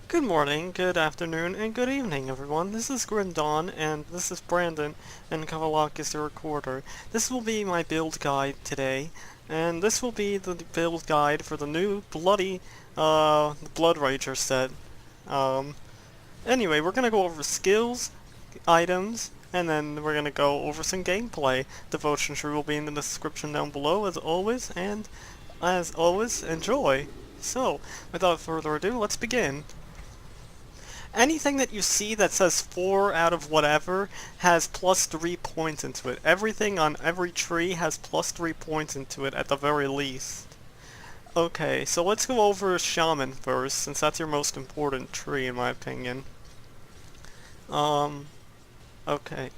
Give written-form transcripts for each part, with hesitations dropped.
Good morning, good afternoon, and good evening, everyone. This is Dawn, and this is Brandon, and Kavalak is the recorder. This will be my build guide today, and this will be the build guide for the new Bloodrager set. Um, anyway, we're gonna go over skills, items, and then we're gonna go over some gameplay. Devotion tree will be in the description down below, as always, and as always, enjoy. So, without further ado, let's begin. Anything that you see that says 4 out of whatever has plus 3 points into it. Everything on every tree has plus 3 points into it at the very least. Okay, so let's go over Shaman first, since that's your most important tree in my opinion. Okay.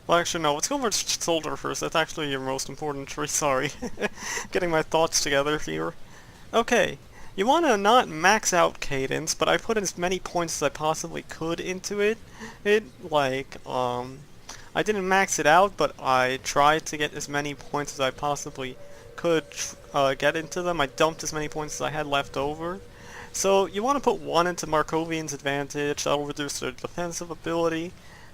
Well, actually no, let's go over Soldier first. That's actually your most important tree, sorry. Getting my thoughts together here. Okay. You want to not max out Cadence, but I put as many points as I possibly could into it. I didn't max it out, but I tried to get as many points as I possibly could get into them. I dumped as many points as I had left over. So you want to put 1 into Markovian's Advantage, that'll reduce their defensive ability.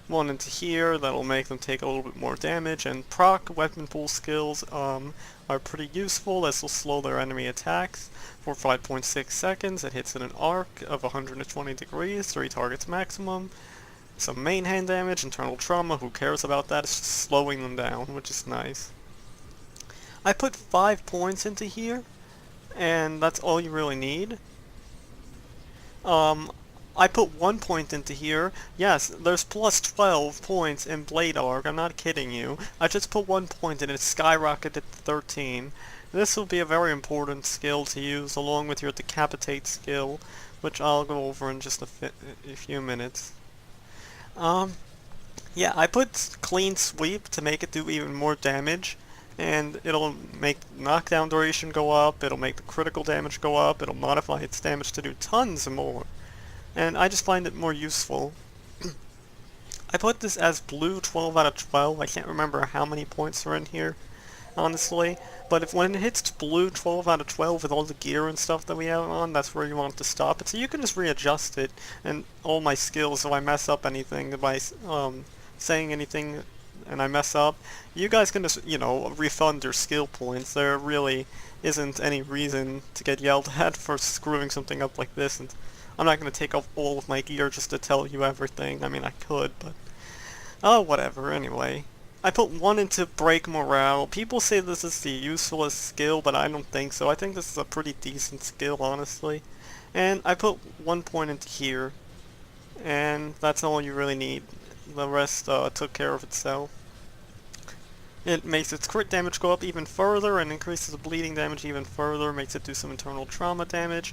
1 into here, that'll make them take a little bit more damage, and proc weapon pool skills are pretty useful as they'll slow their enemy attacks for 5.6 seconds. It hits in an arc of 120 degrees, 3 targets maximum. Some main hand damage, internal trauma, who cares about that? It's just slowing them down, which is nice. I put 5 points into here, and that's all you really need. I put 1 point into here. Yes, there's plus 12 points in Blade Arc, I'm not kidding you. I just put 1 point and it skyrocketed to 13. This will be a very important skill to use along with your Decapitate skill, which I'll go over in just a few minutes. Yeah, I put Clean Sweep to make it do even more damage, and it'll make knockdown duration go up, it'll make the critical damage go up, it'll modify its damage to do tons more. And I just find it more useful. I put this as blue 12 out of 12. I can't remember how many points are in here, honestly. But when it hits blue 12 out of 12 with all the gear and stuff that we have on, that's where you want to stop it. So you can just readjust it and all my skills if I mess up anything by saying anything and I mess up. You guys can just, refund your skill points. There really isn't any reason to get yelled at for screwing something up like this. And I'm not going to take off all of my gear just to tell you everything. I mean, I could, but... oh, whatever, anyway. I put 1 into Break Morale. People say this is the useless skill, but I don't think so. I think this is a pretty decent skill, honestly. And I put 1 point into here. And that's all you really need. The rest took care of itself. It makes its crit damage go up even further, and increases the bleeding damage even further, makes it do some internal trauma damage.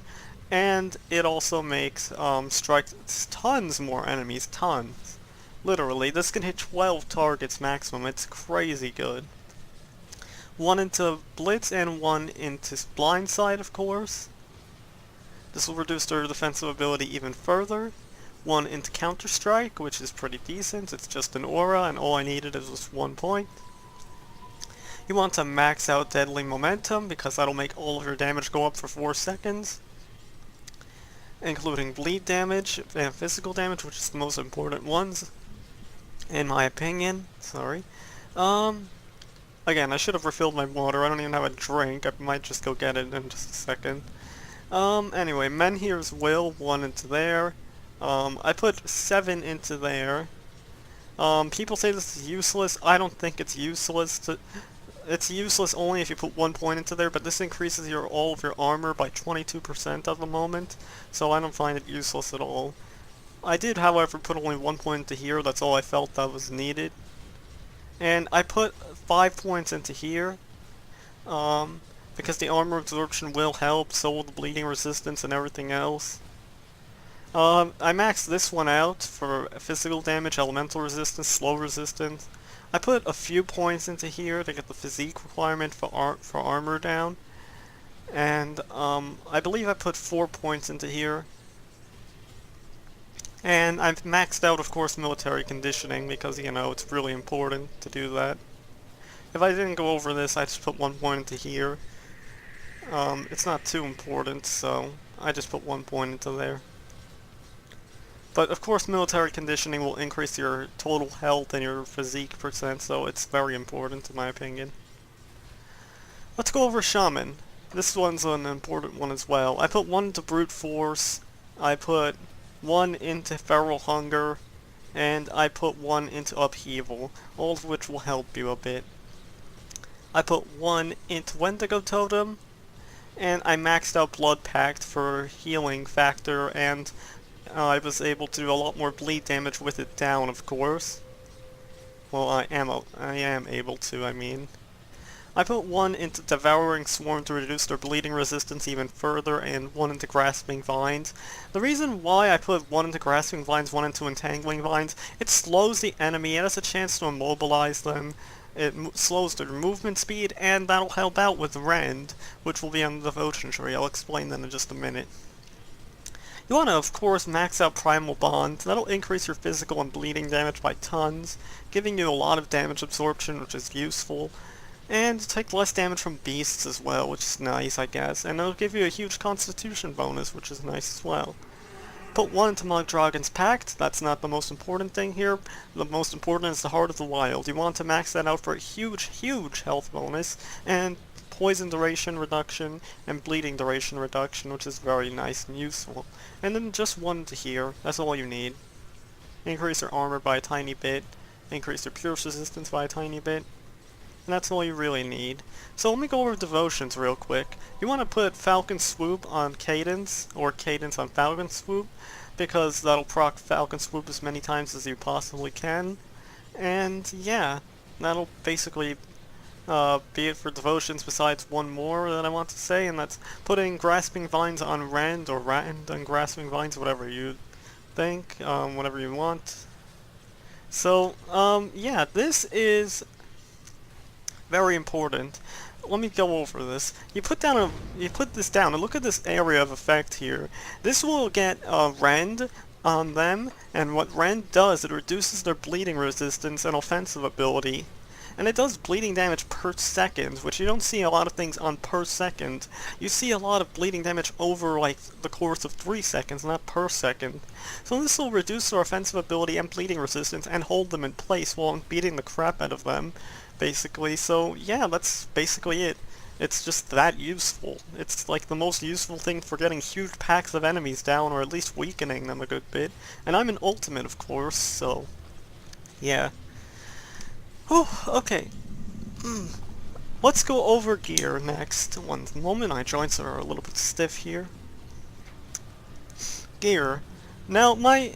And it also makes strikes tons more enemies, tons. Literally, this can hit 12 targets maximum, it's crazy good. 1 into Blitz and 1 into Blindside, of course. This will reduce their defensive ability even further. 1 into Counter-Strike, which is pretty decent, it's just an aura, and all I needed is just 1 point. You want to max out Deadly Momentum, because that'll make all of your damage go up for 4 seconds. Including bleed damage and physical damage, which is the most important ones, in my opinion. Sorry. Again, I should have refilled my water. I don't even have a drink. I might just go get it in just a second. Anyway, Menhir's Will, 1 into there. I put 7 into there. People say this is useless. I don't think it's useless. It's useless only if you put 1 point into there, but this increases all of your armor by 22% at the moment, so I don't find it useless at all. I did, however, put only 1 point into here. That's all I felt that was needed. And I put 5 points into here, because the armor absorption will help, so will the bleeding resistance and everything else. I maxed this one out for physical damage, elemental resistance, slow resistance. I put a few points into here to get the physique requirement for armor down. And I believe I put 4 points into here. And I've maxed out, of course, military conditioning because, it's really important to do that. If I didn't go over this, I just put 1 point into here. It's not too important, so I just put 1 point into there. But of course military conditioning will increase your total health and your physique percent, so it's very important in my opinion. Let's go over Shaman. This one's an important one as well. I put one into Brute Force, I put one into Feral Hunger, and I put one into Upheaval, all of which will help you a bit. I put one into Wendigo Totem, and I maxed out Blood Pact for healing factor, and I was able to do a lot more bleed damage with it down, of course. Well, I am able to, I mean. I put one into Devouring Swarm to reduce their bleeding resistance even further, and one into Grasping Vines. The reason why I put one into Grasping Vines, one into Entangling Vines, it slows the enemy, it has a chance to immobilize them, it slows their movement speed, and that'll help out with Rend, which will be on the Devotion tree. I'll explain that in just a minute. You want to, of course, max out Primal Bond. That'll increase your physical and bleeding damage by tons, giving you a lot of damage absorption, which is useful. And take less damage from beasts as well, which is nice, I guess. And it'll give you a huge constitution bonus, which is nice as well. Put one into Mogdragon's Pact. That's not the most important thing here. The most important is the Heart of the Wild. You want to max that out for a huge, huge health bonus, and poison duration reduction, and bleeding duration reduction, which is very nice and useful. And then just one to here. That's all you need. Increase your armor by a tiny bit. Increase your pierce resistance by a tiny bit. And that's all you really need. So let me go over devotions real quick. You want to put Falcon Swoop on Cadence, or Cadence on Falcon Swoop, because that'll proc Falcon Swoop as many times as you possibly can. And yeah, that'll basically be it for devotions, besides one more that I want to say, and that's putting Grasping Vines on Rend, or Rend on Grasping Vines, whatever you think, whatever you want. So, yeah, this is very important. Let me go over this. You put this down, and look at this area of effect here. This will get Rend on them, and what Rend does, it reduces their bleeding resistance and offensive ability. And it does bleeding damage per second, which you don't see a lot of things on per second. You see a lot of bleeding damage over, like, the course of 3 seconds, not per second. So this will reduce their offensive ability and bleeding resistance and hold them in place while beating the crap out of them, basically. So yeah, that's basically it. It's just that useful. It's like the most useful thing for getting huge packs of enemies down, or at least weakening them a good bit. And I'm an ultimate, of course, so yeah. Whew, okay. Let's go over gear next. One moment, my joints are a little bit stiff here. Gear. Now, my,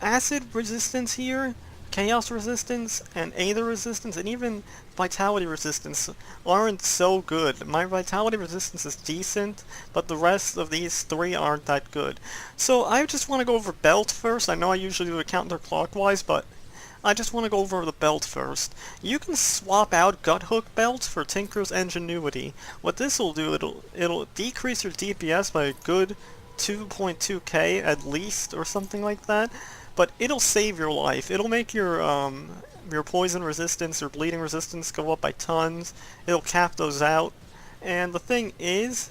acid resistance here, chaos resistance, and aether resistance, and even vitality resistance aren't so good. My vitality resistance is decent, but the rest of these three aren't that good. So I just want to go over belt first. I know I usually do it counterclockwise, but I just want to go over the belt first. You can swap out Gut Hook Belt for Tinker's Ingenuity. What this will do, it'll decrease your DPS by a good 2.2k at least, or something like that. But it'll save your life. It'll make your poison resistance or bleeding resistance go up by tons. It'll cap those out. And the thing is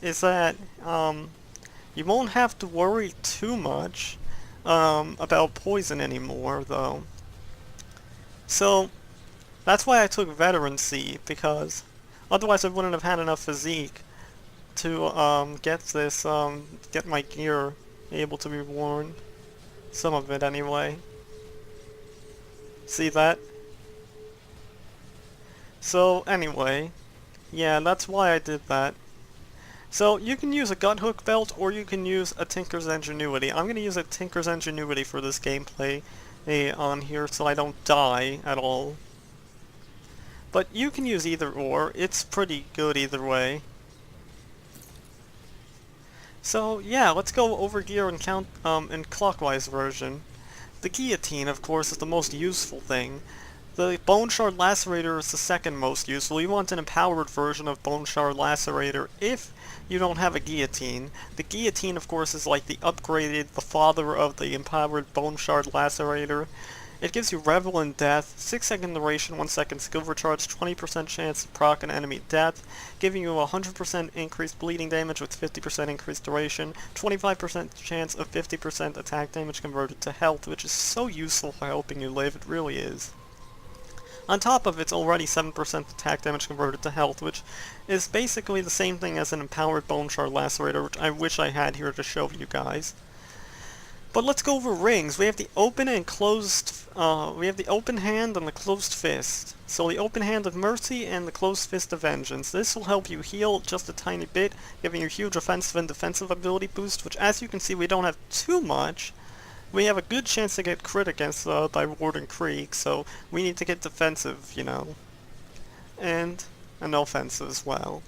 that you won't have to worry too much about poison anymore, though. So that's why I took Veterancy, because otherwise I wouldn't have had enough physique to get my gear able to be worn. Some of it, anyway. See that? So, anyway, yeah, that's why I did that. So, you can use a Gut Hook Belt, or you can use a Tinker's Ingenuity. I'm gonna use a Tinker's Ingenuity for this gameplay on here, so I don't die at all. But you can use either or. It's pretty good either way. So yeah, let's go over gear and count in clockwise version. The guillotine, of course, is the most useful thing. The Bone Shard Lacerator is the second most useful. You want an empowered version of Bone Shard Lacerator if you don't have a guillotine. The guillotine, of course, is like the father of the empowered Bone Shard Lacerator. It gives you Revenant Death, 6-second duration, 1-second skill recharge, 20% chance to proc an enemy death, giving you 100% increased bleeding damage with 50% increased duration, 25% chance of 50% attack damage converted to health, which is so useful for helping you live, it really is. On top of it's already 7% attack damage converted to health, which is basically the same thing as an empowered Bone Shard Lacerator, which I wish I had here to show you guys. But let's go over rings. We have the open and closed, we have the open hand and the closed fist. So the open hand of mercy and the closed fist of vengeance. This will help you heal just a tiny bit, giving you huge offensive and defensive ability boost, which as you can see we don't have too much. We have a good chance to get crit against by Warden Creek, so we need to get defensive, you know. And an offensive as well.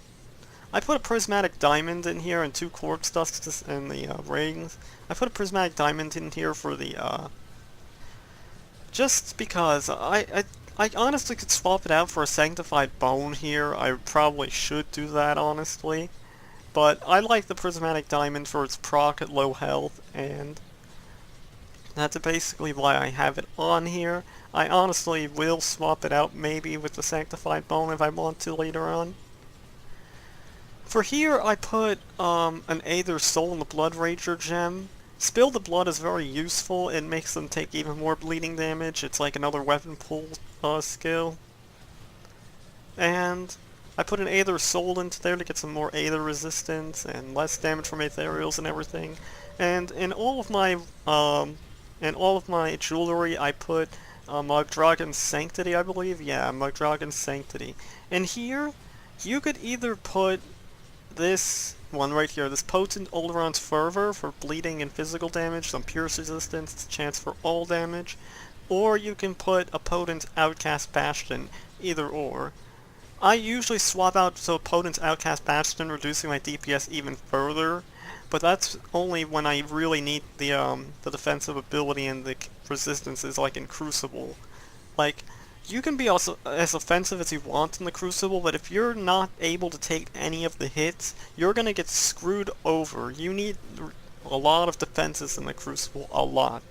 I put a prismatic diamond in here and 2 quartz dusks in the rings. I put a prismatic diamond in here for the just because I honestly could swap it out for a sanctified bone here. I probably should do that honestly, but I like the prismatic diamond for its proc at low health, and that's basically why I have it on here. I honestly will swap it out maybe with the sanctified bone if I want to later on. For here, I put an Aether Soul and the Bloodrager gem. Spill the Blood is very useful. It makes them take even more bleeding damage. It's like another weapon pull skill. And I put an Aether Soul into there to get some more Aether resistance and less damage from Aetherials and everything. And in all of my jewelry, I put Mugdragon's Sanctity, I believe. Yeah, Mugdragon's Sanctity. And here, you could either put this one right here, this Potent Oleron's Fervor for bleeding and physical damage, some pierce resistance, chance for all damage, or you can put a Potent Outcast Bastion, either or. I usually swap out to a Potent Outcast Bastion, reducing my DPS even further, but that's only when I really need the defensive ability and the resistances, like in Crucible. Like, you can be also as offensive as you want in the Crucible, but if you're not able to take any of the hits, you're gonna get screwed over. You need a lot of defenses in the Crucible, a lot.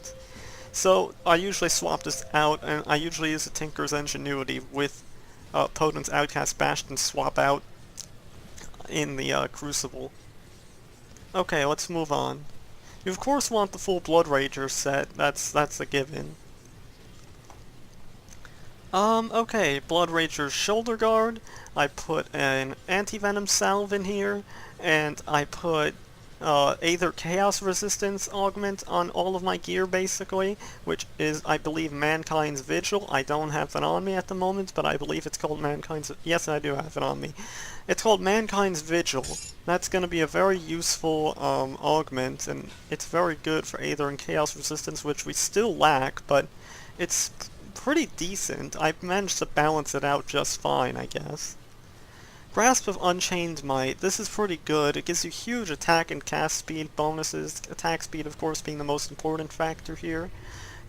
So I usually swap this out, and I usually use the Tinker's Ingenuity with Potent's Outcast Bastion swap out in the Crucible. Okay, let's move on. You of course want the full Bloodrager set, that's a given. Okay, Bloodrager's Shoulder Guard, I put an Anti-Venom Salve in here, and I put Aether Chaos Resistance Augment on all of my gear, basically, which is, I believe, Mankind's Vigil. I don't have it on me at the moment, but I believe it's called Mankind's... Yes, I do have it on me. It's called Mankind's Vigil. That's going to be a very useful augment, and it's very good for Aether and Chaos Resistance, which we still lack, but it's pretty decent. I've managed to balance it out just fine, I guess. Grasp of Unchained Might. This is pretty good. It gives you huge attack and cast speed bonuses. Attack speed, of course, being the most important factor here.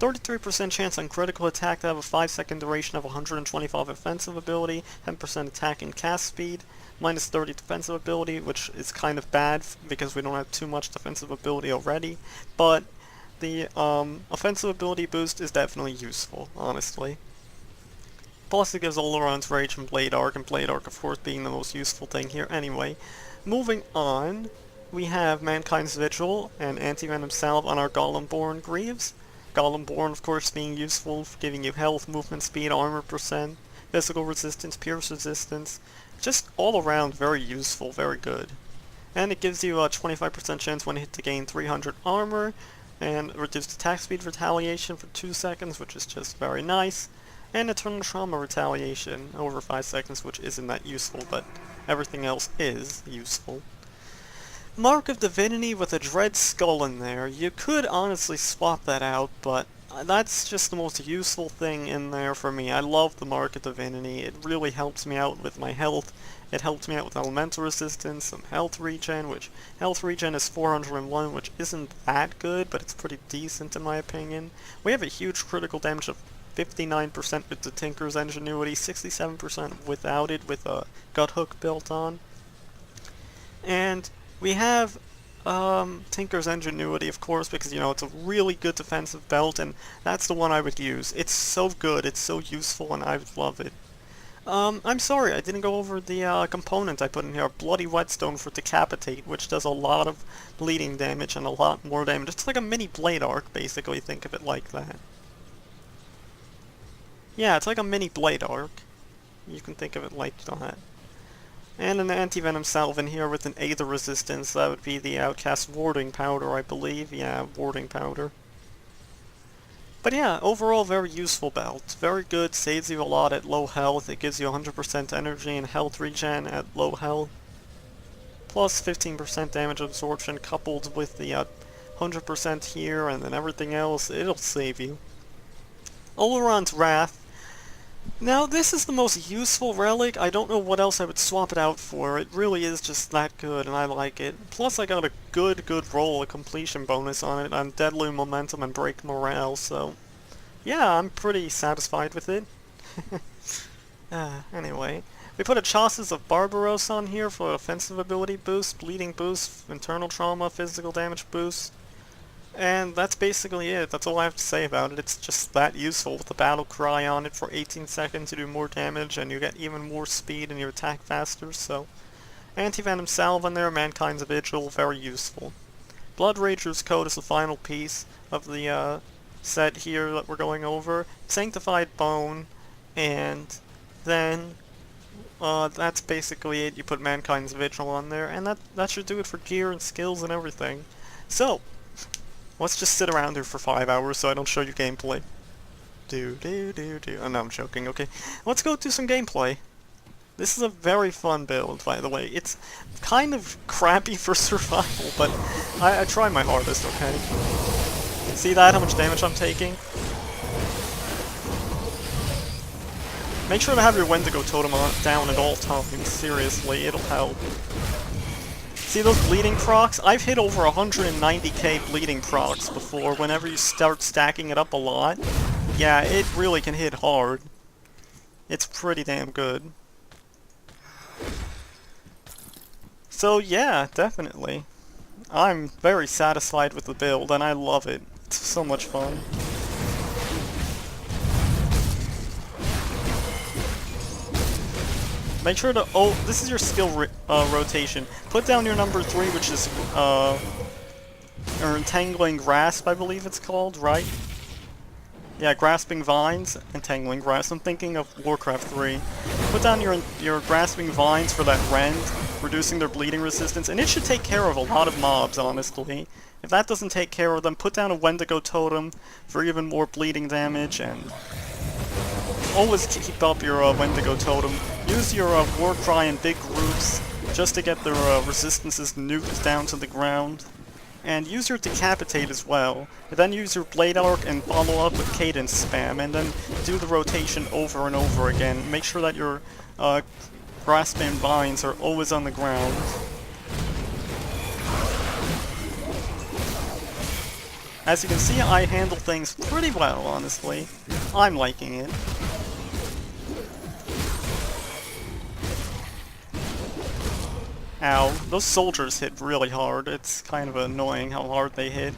33% chance on critical attack to have a 5-second duration of 125 offensive ability, 10% attack and cast speed, minus 30 defensive ability, which is kind of bad because we don't have too much defensive ability already, but the offensive ability boost is definitely useful, honestly. Plus it gives Oleron's Rage and Blade Arc of course being the most useful thing here anyway. Moving on, we have Mankind's Vigil and Anti-Venom Salve on our Golemborn Greaves. Golemborn of course being useful for giving you health, movement speed, armor percent, physical resistance, pierce resistance, just all around very useful, very good. And it gives you a 25% chance when hit to gain 300 armor, and reduced attack speed retaliation for 2 seconds, which is just very nice. And Eternal Trauma Retaliation over 5 seconds, which isn't that useful, but everything else is useful. Mark of Divinity with a Dread Skull in there. You could honestly swap that out, but that's just the most useful thing in there for me. I love the Mark of Divinity. It really helps me out with my health. It helps me out with elemental resistance, some health regen, which health regen is 401, which isn't that good, but it's pretty decent in my opinion. We have a huge critical damage of 59% with the Tinker's Ingenuity, 67% without it with a Gut Hook built on. And we have Tinker's Ingenuity, of course, because, you know, it's a really good defensive belt, and that's the one I would use. It's so good, it's so useful, and I love it. I'm sorry, I didn't go over the component I put in here. Bloody Whetstone for Decapitate, which does a lot of bleeding damage and a lot more damage. It's like a mini Blade Arc, basically, think of it like that. Yeah, it's like a mini Blade Arc. You can think of it like that. And an anti-venom salve in here with an Aether resistance. That would be the Outcast Warding Powder, I believe. Yeah, Warding Powder. But yeah, overall very useful belt. Very good, saves you a lot at low health. It gives you 100% energy and health regen at low health. Plus 15% damage absorption coupled with the 100% here and then everything else. It'll save you. Oleron's Wrath. Now, this is the most useful relic. I don't know what else I would swap it out for. It really is just that good, and I like it. Plus, I got a good roll, a completion bonus on it, on Deadly Momentum and Break Morale, so... yeah, I'm pretty satisfied with it. Anyway. We put a Chassis of Barbaros on here for offensive ability boost, bleeding boost, internal trauma, physical damage boost. And that's basically it. That's all I have to say about it. It's just that useful with the battle cry on it for 18 seconds to do more damage, and you get even more speed and you attack faster, so... Anti-Venom Salve on there, Mankind's Vigil, very useful. Bloodrager's Code is the final piece of the set here that we're going over. Sanctified Bone, and then... that's basically it. You put Mankind's Vigil on there, and that should do it for gear and skills and everything. So... let's just sit around here for 5 hours so I don't show you gameplay. Oh, no, I'm joking, okay. Let's go do some gameplay. This is a very fun build, by the way. It's kind of crappy for survival, but I try my hardest, okay? See that, how much damage I'm taking? Make sure to have your Wendigo Totem down at all times, seriously, it'll help. See those bleeding procs? I've hit over 190k bleeding procs before whenever you start stacking it up a lot. Yeah, it really can hit hard. It's pretty damn good. So yeah, definitely. I'm very satisfied with the build and I love it. It's so much fun. Make sure to, oh, this is your skill rotation. Put down your number 3, which is, or Entangling Grasp, I believe it's called, right? Yeah, Grasping Vines, Entangling Grasp. I'm thinking of Warcraft 3. Put down your Grasping Vines for that rend, reducing their bleeding resistance, and it should take care of a lot of mobs, honestly. If that doesn't take care of them, put down a Wendigo Totem for even more bleeding damage, and always keep up your Wendigo Totem. Use your War Cry in big groups just to get their resistances nuked down to the ground. And use your Decapitate as well. And then use your Blade Arc and follow up with Cadence Spam, and then do the rotation over and over again. Make sure that your Grasping Vines are always on the ground. As you can see, I handle things pretty well, honestly. I'm liking it. Ow, those soldiers hit really hard. It's kind of annoying how hard they hit.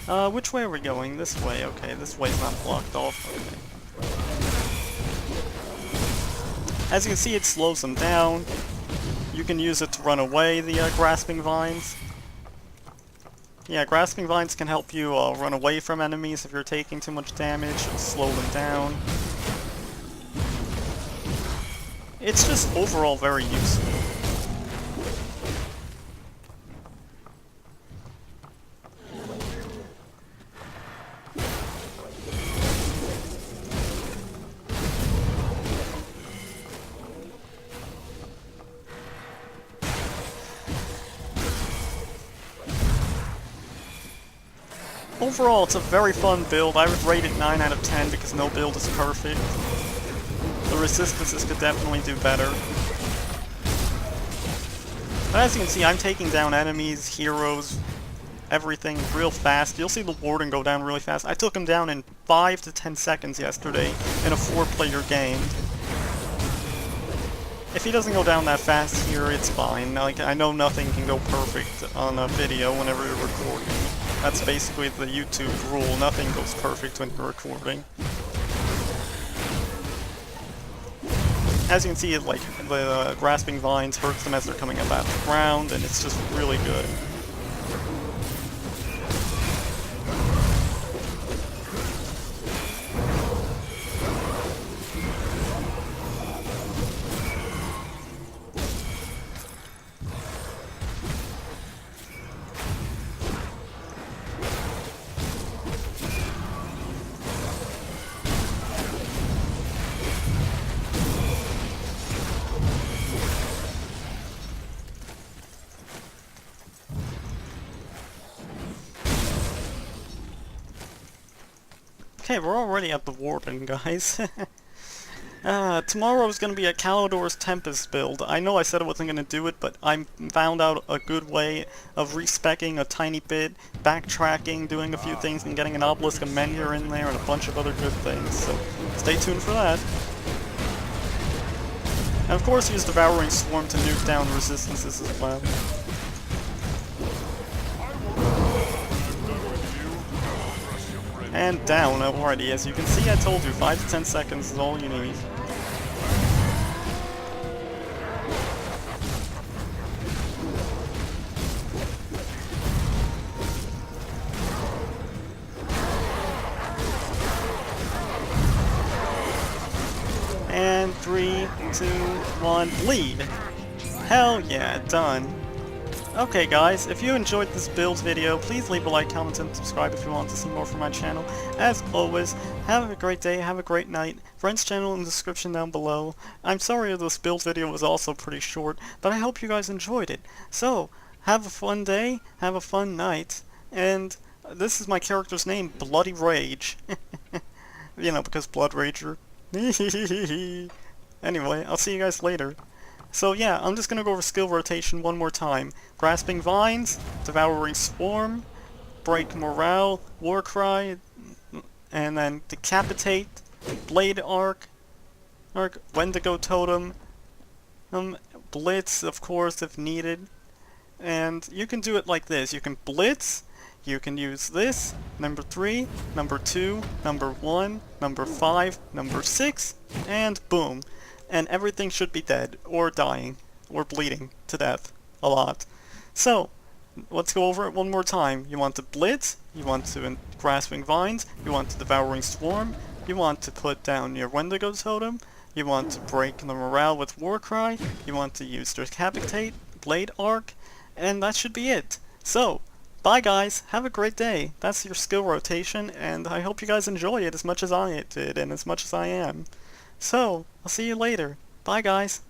Which way are we going? This way, okay, this way's not blocked off, okay. As you can see, it slows them down. You can use it to run away, the Grasping Vines. Yeah, Grasping Vines can help you run away from enemies if you're taking too much damage, slow them down. It's just overall very useful. Overall, it's a very fun build. I would rate it 9 out of 10 because no build is perfect. The resistances could definitely do better. But as you can see, I'm taking down enemies, heroes, everything real fast. You'll see the Warden go down really fast. I took him down in 5 to 10 seconds yesterday in a 4-player game. if he doesn't go down that fast here, it's fine. Like, I know nothing can go perfect on a video whenever you're recording. That's basically the YouTube rule. Nothing goes perfect when you're recording. As you can see, like, the grasping vines hurts them as they're coming up out of the ground, and it's just really good. Okay, we're already at the Warden, guys. Tomorrow is going to be a Calidor's Tempest build. I know I said I wasn't going to do it, but I found out a good way of respecking a tiny bit, backtracking, doing a few things, and getting an Obelisk of Menhir in there, and a bunch of other good things, so stay tuned for that. And of course use Devouring Swarm to nuke down resistances as well. And down already. As you can see, I told you, 5 to 10 seconds is all you need. And 3, 2, 1, bleed! Hell yeah, done. Okay guys, if you enjoyed this build video, please leave a like, comment, and subscribe if you want to see more from my channel. As always, have a great day, have a great night. Friend's channel in the description down below. I'm sorry this build video was also pretty short, but I hope you guys enjoyed it. So, have a fun day, have a fun night, and this is my character's name, Bloody Rage. You know, because Bloodrager. Anyway, I'll see you guys later. So yeah, I'm just gonna go over skill rotation one more time. Grasping Vines, Devouring Swarm, Break Morale, Warcry, and then Decapitate, Blade Arc, Wendigo Totem, Blitz, of course, if needed. And you can do it like this. You can Blitz, you can use this, number 3, number 2, number 1, number 5, number 6, and boom. And everything should be dead, or dying, or bleeding to death a lot. So, let's go over it one more time. You want to Blitz, you want to Grasping Vines, you want to Devouring Swarm, you want to put down your Wendigo Totem, you want to break the morale with Warcry, you want to use Decapitate, Blade Arc, and that should be it. So, bye guys, have a great day. That's your skill rotation, and I hope you guys enjoy it as much as I did, and as much as I am. So, I'll see you later. Bye guys.